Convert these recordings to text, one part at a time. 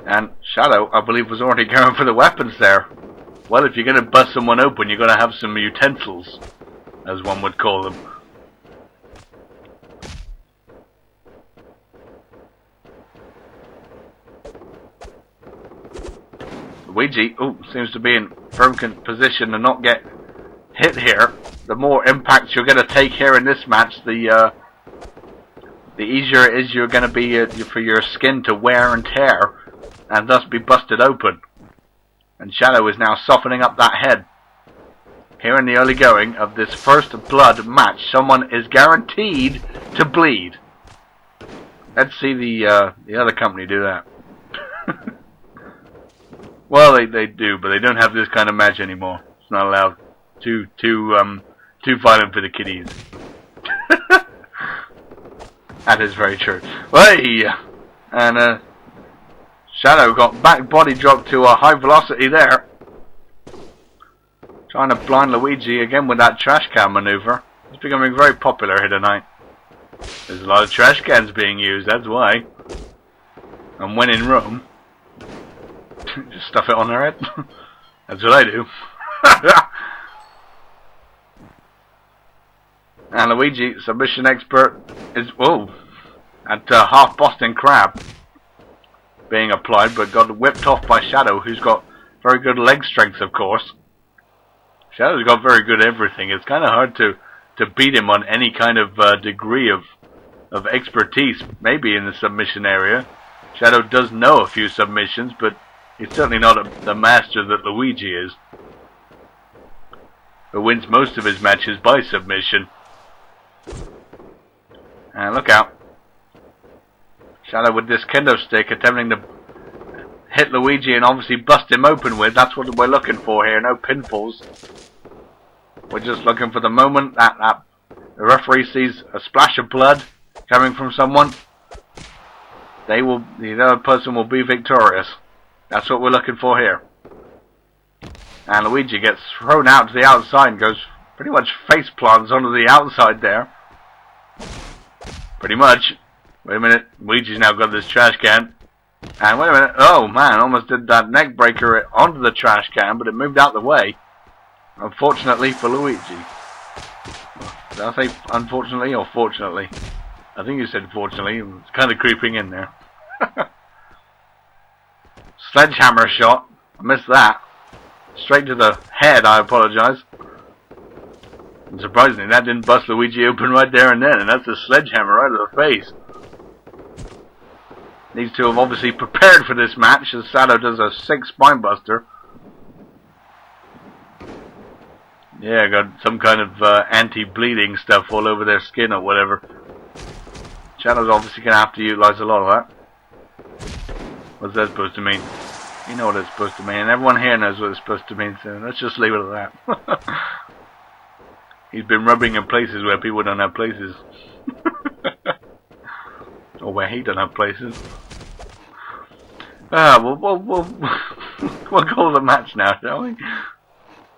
And Shadow, I believe, was already going for the weapons there. Well, if you're going to bust someone open, you're going to have some utensils, as one would call them. Luigi, seems to be in firm position to not get hit here. The more impact you're going to take here in this match, the easier it is you're going to be for your skin to wear and tear, and thus be busted open. And Shadow is now softening up that head. Here in the early going of this first blood match, someone is guaranteed to bleed. Let's see the other company do that. Well, they do, but they don't have this kind of match anymore. It's not allowed. Too violent for the kiddies. That is very true. Hey! And Shadow got back body dropped to a high velocity there. Trying to blind Luigi again with that trash can maneuver. It's becoming very popular here tonight. There's a lot of trash cans being used, that's why. And when in Rome, just stuff it on their head. That's what I do. And Luigi, submission expert, is at half Boston Crab being applied, but got whipped off by Shadow, who's got very good leg strength, of course. Shadow's got very good everything. It's kind of hard to beat him on any kind of degree of expertise, maybe in the submission area. Shadow does know a few submissions, but he's certainly not the master that Luigi is, who wins most of his matches by submission. And look out. Shadow with this kendo stick attempting to hit Luigi and obviously bust him open with. That's what we're looking for here. No pinfalls. We're just looking for the moment that the referee sees a splash of blood coming from someone. The other person will be victorious. That's what we're looking for here. And Luigi gets thrown out to the outside and goes pretty much face plants onto the outside there. Pretty much. Wait a minute. Luigi's now got this trash can. And wait a minute. Oh man, almost did that neck breaker onto the trash can, but it moved out the way. Unfortunately for Luigi. Did I say unfortunately or fortunately? I think you said fortunately. It's kind of creeping in there. Sledgehammer shot. I missed that. Straight to the head, I apologize. And surprisingly, that didn't bust Luigi open right there and then, and that's a sledgehammer right to the face. These two have obviously prepared for this match, as Shadow does a sick spine buster. Yeah, got some kind of anti-bleeding stuff all over their skin or whatever. Shadow's obviously going to have to utilize a lot of that. What's that supposed to mean? You know what it's supposed to mean, and everyone here knows what it's supposed to mean, so let's just leave it at that. He's been rubbing in places where people don't have places. Or where he don't have places. We'll call the match now, shall we?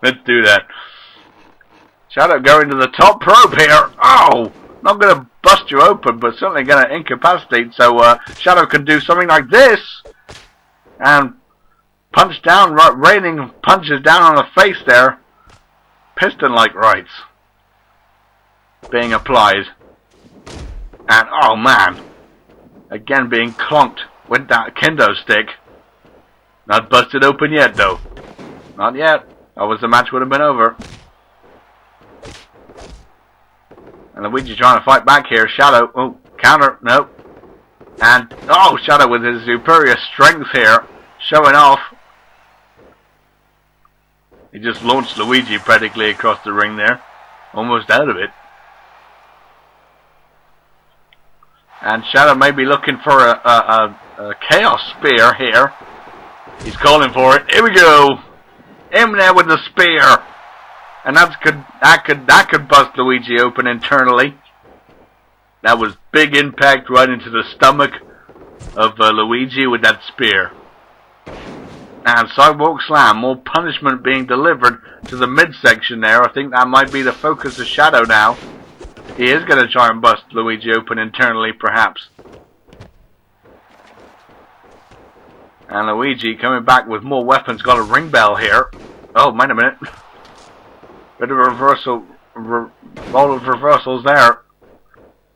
Let's do that. Shadow going to the top rope here. Oh! Not going to bust you open, but certainly going to incapacitate. So Shadow can do something like this. And punch down, raining punches down on the face there. Piston-like rights being applied. And, oh man. Again being clonked with that kendo stick. Not busted open yet, though. Not yet. Otherwise the match would have been over. And Luigi trying to fight back here. Shadow. Oh, counter. Nope. And, oh, Shadow with his superior strength here. Showing off. He just launched Luigi practically across the ring there. Almost out of it. And Shadow may be looking for a chaos spear here. He's calling for it. Here we go. In there with the spear. And that could bust Luigi open internally. That was big impact right into the stomach of Luigi with that spear. And sidewalk slam, more punishment being delivered to the midsection there. I think that might be the focus of Shadow now. He is going to try and bust Luigi open internally, perhaps. And Luigi coming back with more weapons. Got a ring bell here. Oh, wait a minute. Bit of a reversal. Roll of reversals there.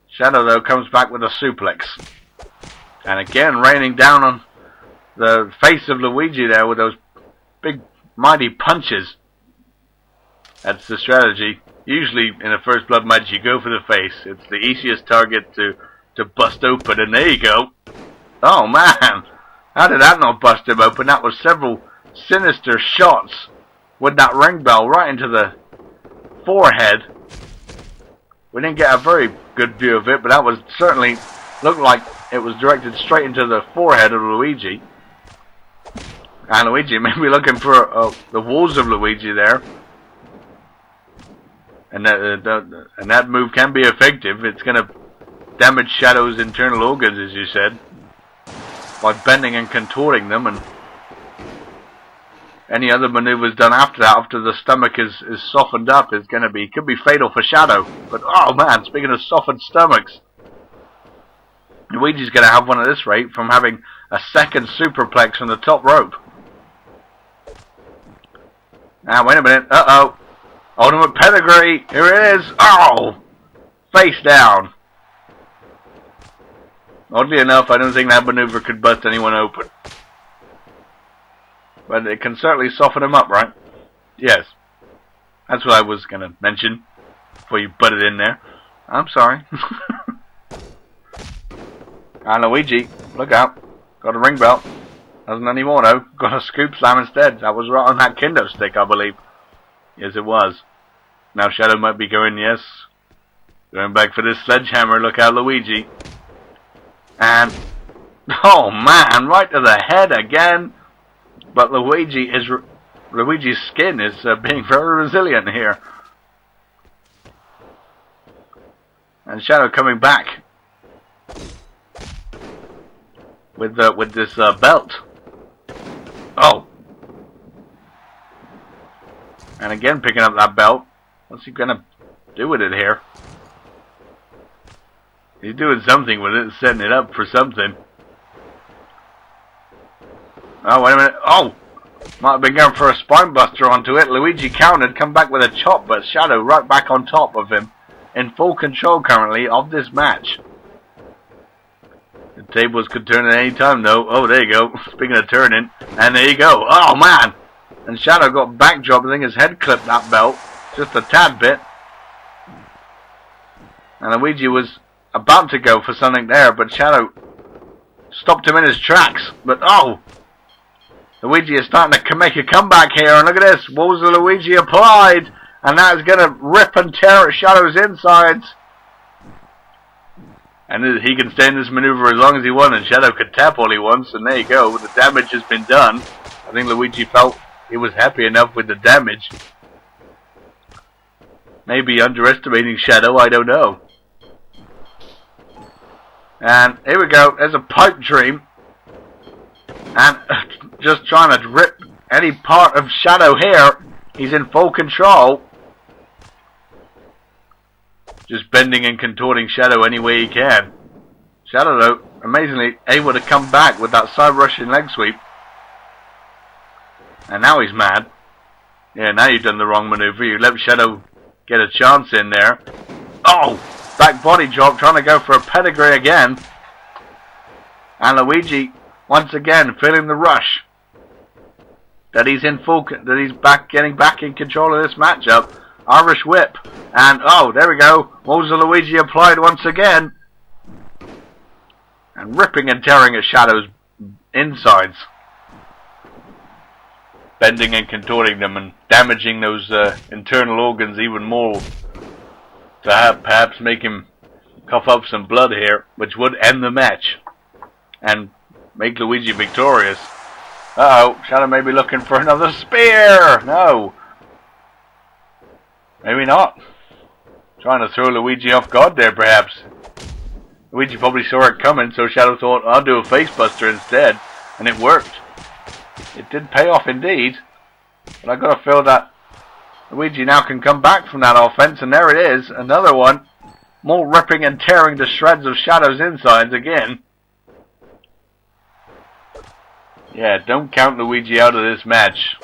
Shadow, though, comes back with a suplex. And again, raining down on the face of Luigi there with those big, mighty punches. That's the strategy. Usually, in a First Blood match, you go for the face. It's the easiest target to bust open. And there you go. Oh, man. How did that not bust him open? That was several sinister shots with that ring bell right into the forehead. We didn't get a very good view of it, but that was certainly looked like it was directed straight into the forehead of Luigi. And Luigi may be looking for the walls of Luigi there. And that move can be effective. It's going to damage Shadow's internal organs, as you said, by bending and contorting them, and any other maneuvers done after that, after the stomach is softened up, is going to be, could be fatal for Shadow. But oh man, speaking of softened stomachs, Luigi's going to have one at this rate from having a second superplex from the top rope. Now wait a minute, uh-oh, ultimate pedigree, here it is, oh, face down. Oddly enough, I don't think that maneuver could bust anyone open. But it can certainly soften him up, right? Yes. That's what I was going to mention before you butted in there. I'm sorry. And Luigi, look out. Got a ring belt. Doesn't anymore though. Got a scoop slam instead. That was right on that kendo stick, I believe. Yes, it was. Now Shadow might be going, yes. Going back for this sledgehammer. Look out, Luigi. And, oh man, right to the head again. But Luigi's skin is being very resilient here. And Shadow coming back with this belt. Oh, and again picking up that belt. What's he gonna do with it here? He's doing something with it, setting it up for something. Oh, wait a minute. Oh! Might have been going for a spine buster onto it. Luigi countered, come back with a chop, but Shadow right back on top of him. In full control currently of this match. The tables could turn at any time though. Oh, there you go. Speaking of turning. And there you go. Oh, man! And Shadow got backdrop. I think his head clipped that belt. Just a tad bit. And Luigi was about to go for something there, but Shadow stopped him in his tracks. But oh, Luigi is starting to make a comeback here, and look at this, walls of Luigi applied, and that is going to rip and tear at Shadow's insides. And he can stay in this maneuver as long as he wants, and Shadow could tap all he wants, and there you go, the damage has been done. I think Luigi felt he was happy enough with the damage. Maybe underestimating Shadow, I don't know. And here we go, there's a pipe dream. And just trying to rip any part of Shadow here. He's in full control. Just bending and contorting Shadow any way he can. Shadow, though, amazingly able to come back with that side Russian leg sweep. And now he's mad. Yeah, now you've done the wrong maneuver. You let Shadow get a chance in there. Oh! Back body drop, trying to go for a pedigree again. And Luigi, once again, feeling the rush. That he's in full, that he's getting back in control of this matchup. Irish whip. And, oh, there we go. Walls of Luigi applied once again. And ripping and tearing at Shadow's insides. Bending and contorting them and damaging those internal organs even more. To perhaps make him cough up some blood here, which would end the match and make Luigi victorious. Uh-oh, Shadow may be looking for another spear! No! Maybe not. Trying to throw Luigi off guard there, perhaps. Luigi probably saw it coming, so Shadow thought, I'll do a facebuster instead, and it worked. It did pay off indeed, but I gotta feel that Luigi now can come back from that offense, and there it is, another one. More ripping and tearing to shreds of Shadow's insides again. Yeah, don't count Luigi out of this match.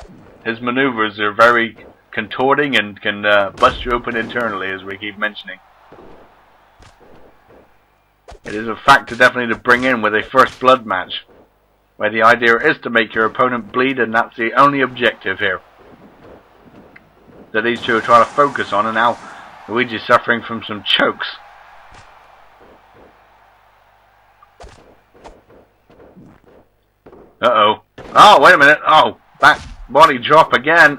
His maneuvers are very contorting and can bust you open internally, as we keep mentioning. It is a factor definitely to bring in with a first blood match, where the idea is to make your opponent bleed, and that's the only objective here that these two are trying to focus on. And now Luigi's suffering from some chokes. Uh-oh. Oh, wait a minute. Oh, back body drop again.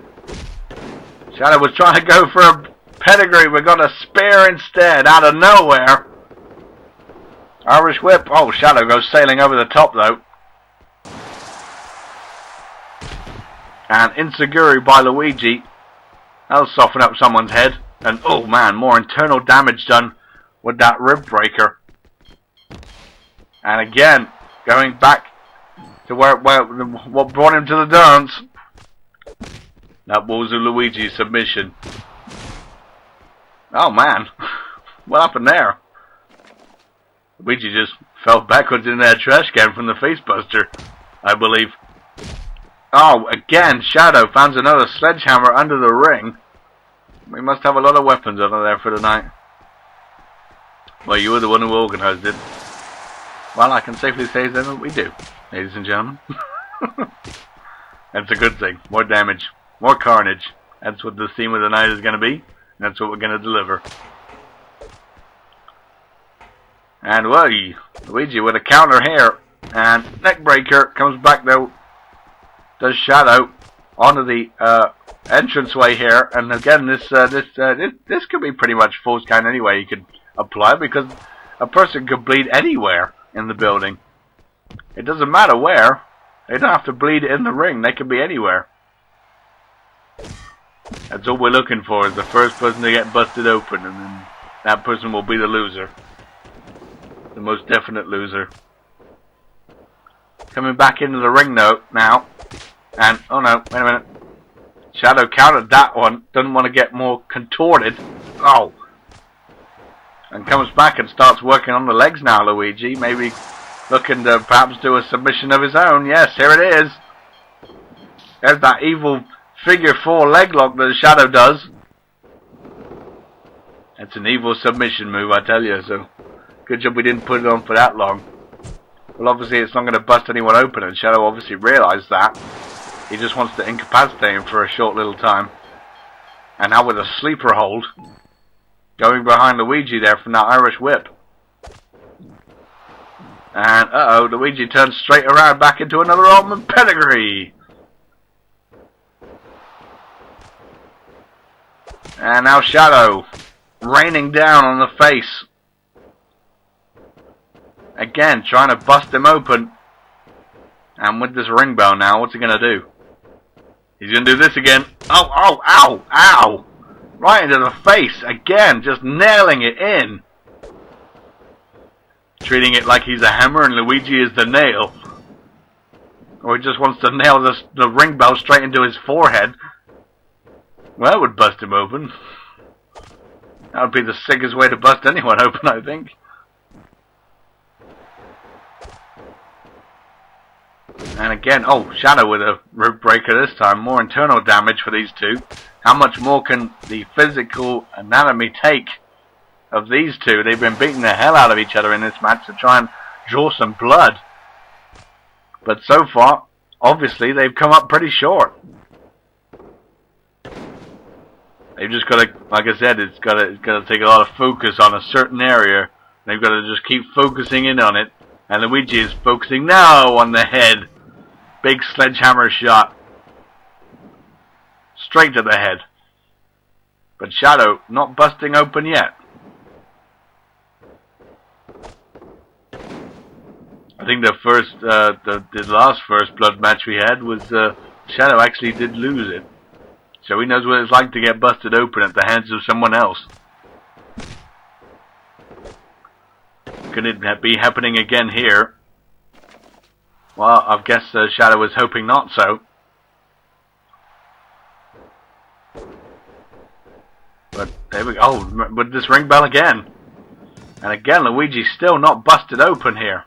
Shadow was trying to go for a pedigree. We got a spear instead, out of nowhere. Irish whip. Oh, Shadow goes sailing over the top, though. And Insuguri by Luigi. That'll soften up someone's head. And, oh man, more internal damage done with that rib breaker. And again, going back to what brought him to the dance. That was a Luigi submission. Oh man, what happened there? Luigi just fell backwards in that trash can from the facebuster, I believe. Oh, again, Shadow finds another sledgehammer under the ring. We must have a lot of weapons under there for tonight. Well, you were the one who organised it. Well, I can safely say then that we do, ladies and gentlemen. That's a good thing. More damage, more carnage. That's what the theme of the night is going to be. And that's what we're going to deliver. And well, Luigi with a counter here. And neckbreaker comes back though. Does Shadow onto the entranceway here. And again, this could be pretty much full scan anyway. You could apply, because a person could bleed anywhere in the building. It doesn't matter where. They don't have to bleed in the ring. They can be anywhere. That's all we're looking for, is the first person to get busted open, and then that person will be the loser. The most definite loser. Coming back into the ring though, now. And, oh no, wait a minute. Shadow countered that one. Doesn't want to get more contorted. Oh. And comes back and starts working on the legs now, Luigi. Maybe looking to perhaps do a submission of his own. Yes, here it is. There's that evil figure 4 leg lock that Shadow does. It's an evil submission move, I tell you. So, good job we didn't put it on for that long. Well, obviously it's not going to bust anyone open, and Shadow obviously realised that. He just wants to incapacitate him for a short little time. And now with a sleeper hold, going behind Luigi there from that Irish whip. And, uh-oh, Luigi turns straight around back into another Roman pedigree. And now Shadow, raining down on the face. Again, trying to bust him open. And with this ring bell now, what's he going to do? He's going to do this again. Oh, oh, ow, ow. Right into the face. Again, just nailing it in. Treating it like he's a hammer and Luigi is the nail. Or he just wants to nail the ring bell straight into his forehead. Well, that would bust him open. That would be the sickest way to bust anyone open, I think. And again, oh, Shadow with a rib breaker this time. More internal damage for these two. How much more can the physical anatomy take of these two? They've been beating the hell out of each other in this match to try and draw some blood. But so far, obviously, they've come up pretty short. They've just got to, like I said, it's got to take a lot of focus on a certain area. They've got to just keep focusing in on it. And Luigi is focusing now on the head. Big sledgehammer shot. Straight to the head. But Shadow not busting open yet. I think the last first blood match we had was Shadow actually did lose it. So he knows what it's like to get busted open at the hands of someone else. Could it be happening again here? Well, I guess Shadow was hoping not so. But there we go. Oh, with this ring bell again. And again, Luigi's still not busted open here.